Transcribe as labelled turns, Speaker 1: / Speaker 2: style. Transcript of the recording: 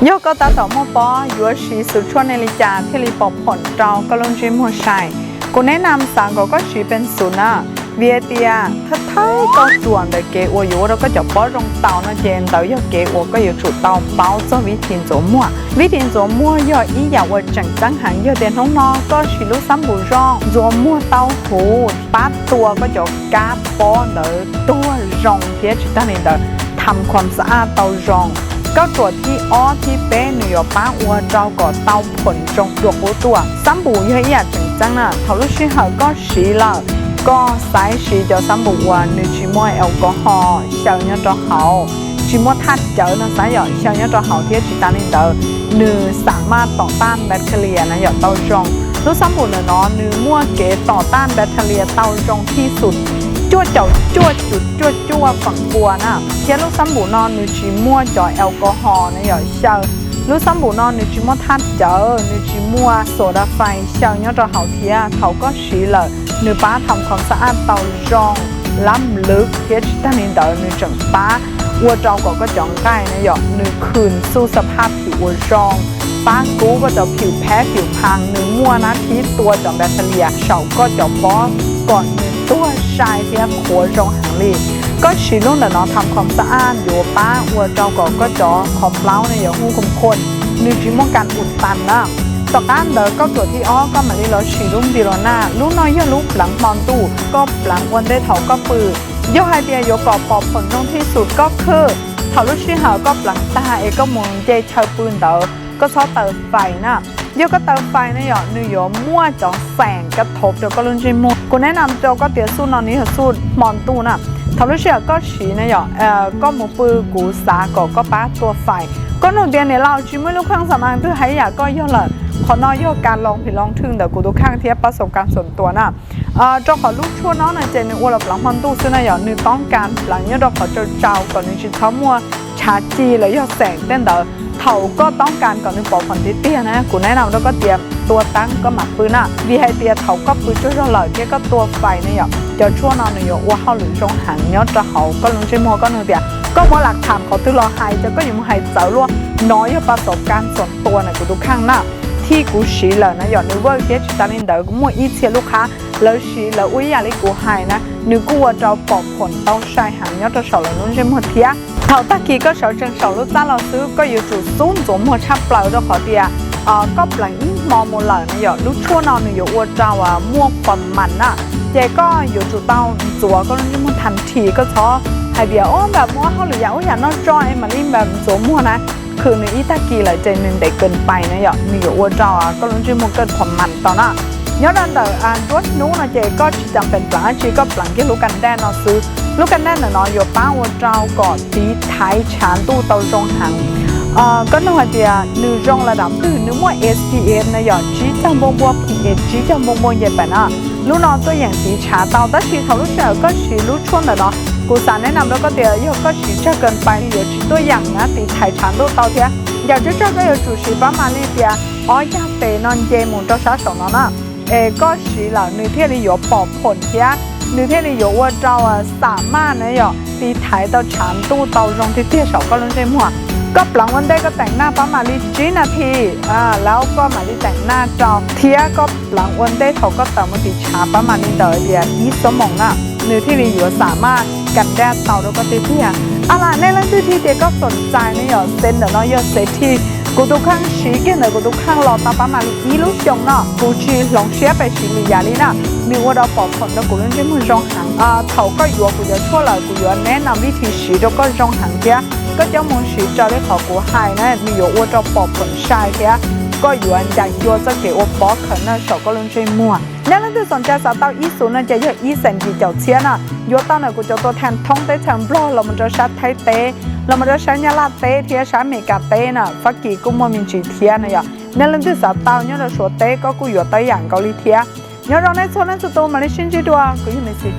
Speaker 1: ยกก็ตาต่อมอปอยัวชีสุดชวนในลิจาที่รีปอบผลเราก็ลงจิมหัวใจกูแนะนำสั่งก็ชีเป็นศูนย์นะเวียเตียถ้าไทยก็ส่วนแต่เกออยู่เราก็จะป้อรงเตานะเจนเตา要给我ก็อยู่จุดเตาเป้า做วิธี做มั่ววิธี做มั่ว要อีอยากว่าจังจังหัน要เดินห้องนอนก็ชีลูกซ้ำบุร่อง做มั่วเตาหูปัดตัวก็จะกาป้อเนอตัวรองเทียจิตานี่เดอทำความสะอาดเตารองก็ตัวที่อ้อที่เป้หนูยป้าอัวเจ้าก็เตาผลจงดวกตัวซ้ำบุเยอะแยะจังจังน่ะเขาลูกชีเหอก็ชีละก็ใส่ชีจะซ้ำบุว่าหนูชิมวยแอลกอฮอล์เช้าเนี่ยจะเขาชิมวยทัดเจอนะสายหยอดเช้าเนี่ยจะเขาเทียจิตานินเดอหนูสามารถต่อต้านแบคทีเรียนะหยอดเตาจงลูกซ้ำบุเนาะหนูมั่วเก๋ต่อต้านแบคทีเรียเตาจงที่สุดจั่วเจ้าจั่วจุดจั่วฝั่งบัวนะเทียลูกซ้ำบุนอนหนูชิมวยจ่อแอลกอฮอล์นะหยอดเช้าลูกซ้ำบุนอนหนูชิมวยทัดเจอหนูชิมวยโซดาไฟเช้าเนี่ยจะเขาเทียเขาก็ชีเลยหนูป้าทำความสะอาดเตาจงล้ำลึกเทียชิตานินเดอหนูจังป้าวัวเจ้าก็จ่องใกล้นะหยอดหนูคืนสู้สภาพผิววัวจงป้ากูก็จะผิวแพ้ผิวพังหนูมั่วนะที่ตัวจ่องแบคทีเรียเฉาก็จะป้อก่อนหนูตัวชายเทียขัวจงหังลีก็ชีลุ่นเดอน้องทำความสะอาดอยู่ป้าวัวเจ้าก็จ่อขอบเล้าในหยอดหูคมคนหนูจิมองการอุดตันนะต่อการเดอก็ตัวที่อ้อก็มาลีเราฉีรุ่มดีโรน่าลูกน้อยยลูกหลังปอนตู้ก็หลังวันได้เถาก็ปือยกไฮเดียยกกอบปอบผลตรงที่สุดก็คือเถาลูกชี้หาก็หลังตาเอก็มองเจเชาปืนเดอก็ชอบเตาไฟนะยกก็เตาไฟนะหยอดหนูหยอมั่วจ่อแสงกระทบเดี๋ยวก็ลุ้นจิมัวกูแนะนำโจก็เตี๋ยสู้นอนนี้เหรอสู้มอนตู้น่ะเถาลูกชี้ก็ฉีนะหยอดก็หมูปืนกูสาก็ป้าตัวไฟก็หนูเดียเนี่ยเราจิไม่รู้ข้างสมางตื้อหายอยากก็ย่อเลยขอน้อยย่อการลองผิดลองทึ่งเดี๋ยวกูดูข้างเทียบประสบการณ์ส่วนตัวนะเจ้าขอลูกชั่วน้องนะเจนอ้วนหลังมันตู้ซึ่งนายหนูต้องการหลังเนี่ยเราขอเจ้าก่อนนึงชิ้นข้าวมัวชาจีเลยย่อแสงเต้นเดี๋ยวเถาก็ต้องการก่อนนึงปอกผลเตี้ยนะกูแนะนำแล้วก็เตรียมตัวตั้งก็หมักปืนน่ะวีไฮเตียเถาก็ปืนช่วยเราเลยเทียก็ตัวไฟเนี่ยเจ้าชั่วน้องเนี่ยว่าเขาหรือจงหางเนี่ยจะเขาก็ลงใช้มัวก็นึงเดียก็มาหลักฐานเขาตื้อรอไฮจะก็ยังไม่ให้เจ้าล้วนน้อยประสบการณ์ส่วนตัวนะกูดูข้างหน้าที่กูชีเลยนะหยอดนึกว่าเจ๊ตานินเดอร์กูมั่วอีเชียลูกค้าแล้วชีแล้วอุ้ยอยากให้กูหายนะนึกกูว่าจะปอกผลต้องใช้หางยอดจะเฉาเลยนู้นใช่หมดเทียเท่าตะกี้ก็เฉาจังเฉาลูกจ้าเราซื้อก็อยู่จุดซุ้มหัวชับเปล่าจะขอเดียก็ปลังอีมอมูเลยนะหยอดลูกชั่วนอนหนูอยู่ว่าจะว่ามั่วความมันน่ะเจ๊ก็อยู่จุดเต้าจัวก็นู้นใช่หมดทันทีก็ช้อไฮเดียโอ้แบบมั่วเขาหรืออยากว่าอยากนอกจอยมันนี่แบบจัวมั่วนะคือในอีตากีเลยเจนนึงเด็กเกินไปนะหยอดมีอยู่ว่าจะก็ลุ้นจิ้มมุกเกินความมันตอนน่ะย้อนดันเดอรถนู้นนะเจก็จำเป็นปลังชีก็ปลังที่ลูกกันแดนเราซื้อลูกกันแดนเนาะอยู่ป้าว่าจะก่อนตีท้ายชานตู้เตาจงหังก็นึกว่าเดียนึกจงระดับตื่นนึกว่า SPF นะหยอดจีจังบัว PH จีจังบัวเย็บไปนะลูกน้องตัวอย่างสีชาเตาแต่ชีเขาลูกเสือก็ชีลูกช่วงเนาะกูสารแนะนำแล้วก็เดี๋ยวก็ฉีดจะเกินไปเดี๋ยวฉีดตัวอย่างนะตีไถ่ฉันตัวเตาเทียอยากจะก็有主持帮忙那边อยากไปนอนเจมุนตัวสาวสองนั่นน่ะก็ฉีดแล้วนึกที่有ปอกผลเทียนึกที่有ว่าเราสามารถนะหยอตีไถ่ตัวฉันตู้เตาตรงที่เตี้ยเสาก็ลงใจหัวก็หลังวันได้ก็แต่งหน้าประมาณ10 นาทีแล้วก็มาที่แต่งหน้าจอเทียก็หลังวันได้เขาก็แต่งมาติชาประมาณนี้เดี๋ยวเดียวอีสมองน่ะนึกที่อยู่สามารถกันแดดเตาแล้วก็ตีเทียอะไรในเรื่องที่เด็กก็สนใจนะหยอเซนเดี๋ยวน้อยยอเซที่กูดูข้างชีกันเลยกูดูข้างรอตาประมาณอีลูกจงเนาะกูชีลองเชียไปชีลียาลีน่ะมีว่าเราปอกผลแล้วกูเล่นที่มือจงหังเขาก็อยู่กูจะช่วยเลยกูอยู่แนะนำวิธีชีแล้วก็จงหังเทียก็จะมึงชีจะได้เขากูให้นะมีอยู่ว่าเราปอกผลใช่เทียก็อยู่อันจากยัวจะเกี่ยวปอกขันนะเขาก็เล่นใช้มั่วนั่นเราจะสนใจสาวเต้าอีสูนั่นจะยอดอีเซนจีเจ้าเชียน่ะยัวเต้าเนี่ยกูจะตัวแทนท้องเต้แทนบล็อกเรามันจะชัดไทยเต้เรามันจะใช้ยาลาเต้เทียใช้เมกาเต้น่ะฟักกี้กูมันมีจีเทียนะยะนั่นเราจะสาวเต้าเนี่ยเราชัวเต้ก็กูอยู่เต้อย่างเกาหลีเทียเนี่ยเราในโซนนั้นสุดโตมาเลเซียจีดัวกูยังไม่สิ